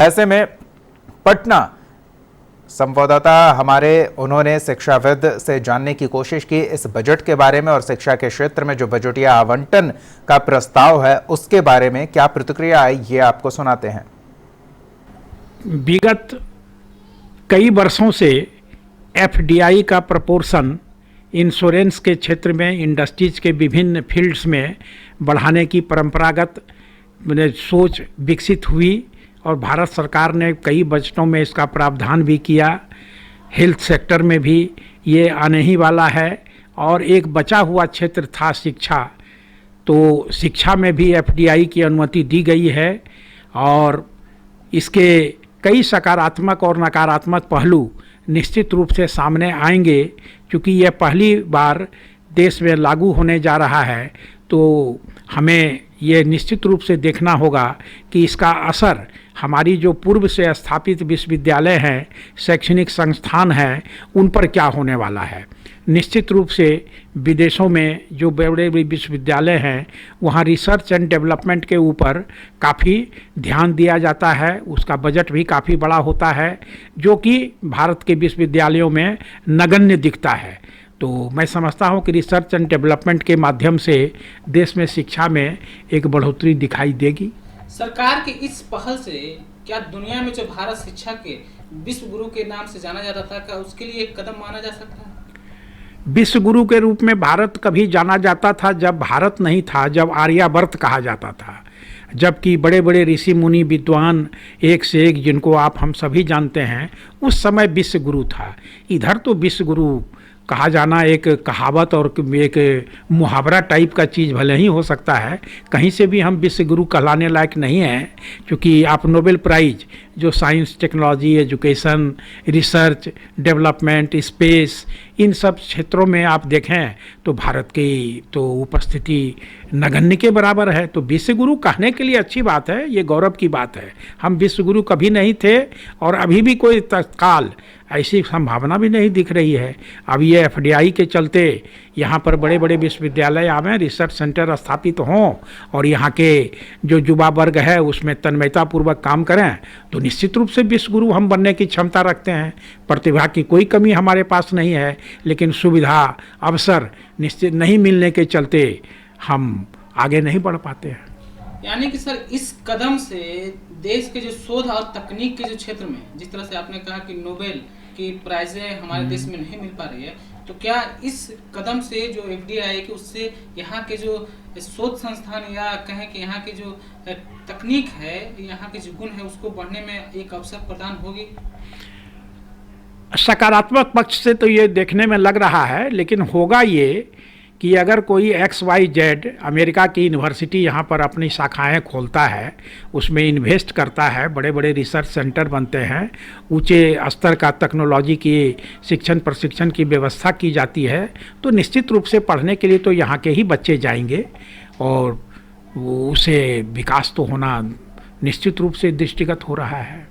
ऐसे में पटना संवाददाता हमारे उन्होंने शिक्षाविद से जानने की कोशिश की इस बजट के बारे में और शिक्षा के क्षेत्र में जो बजटीय आवंटन का प्रस्ताव है उसके बारे में क्या प्रतिक्रिया आई, ये आपको सुनाते हैं। विगत कई वर्षों से एफडीआई का प्रपोर्शन इंश्योरेंस के क्षेत्र में, इंडस्ट्रीज के विभिन्न फील्ड्स में बढ़ाने की परंपरागत सोच विकसित हुई और भारत सरकार ने कई बजटों में इसका प्रावधान भी किया। हेल्थ सेक्टर में भी ये आने ही वाला है और एक बचा हुआ क्षेत्र था शिक्षा, तो शिक्षा में भी एफडीआई की अनुमति दी गई है और इसके कई सकारात्मक और नकारात्मक पहलू निश्चित रूप से सामने आएंगे। क्योंकि यह पहली बार देश में लागू होने जा रहा है तो हमें ये निश्चित रूप से देखना होगा कि इसका असर हमारी जो पूर्व से स्थापित विश्वविद्यालय हैं, शैक्षणिक संस्थान हैं, उन पर क्या होने वाला है। निश्चित रूप से विदेशों में जो बड़े बड़े विश्वविद्यालय हैं वहाँ रिसर्च एंड डेवलपमेंट के ऊपर काफ़ी ध्यान दिया जाता है, उसका बजट भी काफ़ी बड़ा होता है जो कि भारत के विश्वविद्यालयों में नगण्य दिखता है। तो मैं समझता हूँ कि रिसर्च एंड डेवलपमेंट के माध्यम से देश में शिक्षा में एक बढ़ोतरी दिखाई देगी। सरकार की इस पहल से क्या दुनिया में जो भारत शिक्षा के विश्व गुरु के नाम से जाना जाता था, क्या उसके लिए एक कदम माना जा सकता है? विश्व गुरु के रूप में भारत कभी जाना जाता था जब भारत नहीं था, जब आर्यावर्त कहा जाता था, जबकि बड़े बड़े ऋषि मुनि विद्वान एक से एक जिनको हम सभी जानते हैं, उस समय विश्व गुरु था। इधर तो विश्व गुरु कहा जाना एक कहावत और एक मुहावरा टाइप का चीज़ भले ही हो सकता है, कहीं से भी हम विश्व गुरु कहलाने लायक नहीं हैं। क्योंकि आप नोबेल प्राइज जो science, technology, education, research, development, space, इन सब क्षेत्रों में आप देखें तो भारत की तो उपस्थिति नगण्य के बराबर है। तो विश्व गुरु कहने के लिए अच्छी बात है, ये गौरव की बात है। हम विश्व गुरु कभी नहीं थे और अभी भी कोई तत्काल ऐसी संभावना भी नहीं दिख रही है। अब ये एफडीआई के चलते यहाँ पर बड़े बड़े विश्वविद्यालय आवें, रिसर्च सेंटर स्थापित हों और यहाँ के जो युवा वर्ग है उसमें तन्मयतापूर्वक काम करें तो निश्चित रूप से विश्व गुरु हम बनने की क्षमता रखते हैं। प्रतिभा की कोई कमी हमारे पास नहीं है, लेकिन सुविधा, अवसर निश्चित नहीं मिलने के चलते हम आगे नहीं बढ़ पाते हैं। यानी कि सर इस कदम से देश के जो शोध और तकनीक के जो क्षेत्र में, जिस तरह से आपने कहा कि नोबेल की प्राइजें हमारे देश में नहीं मिल पा रही है, तो क्या इस कदम से जो एफडीआई की उससे यहाँ के जो शोध संस्थान या कहें कि यहाँ की जो तकनीक है, यहाँ के जो गुण है उसको बढ़ने में एक अवसर प्रदान होगी? सकारात्मक पक्ष से तो ये देखने में लग रहा है, लेकिन होगा ये कि अगर कोई XYZ अमेरिका की यूनिवर्सिटी यहाँ पर अपनी शाखाएं खोलता है, उसमें इन्वेस्ट करता है, बड़े बड़े रिसर्च सेंटर बनते हैं, ऊंचे स्तर का टेक्नोलॉजी की शिक्षण प्रशिक्षण की व्यवस्था की जाती है, तो निश्चित रूप से पढ़ने के लिए तो यहाँ के ही बच्चे जाएंगे और उसे विकास तो होना निश्चित रूप से दृष्टिगत हो रहा है।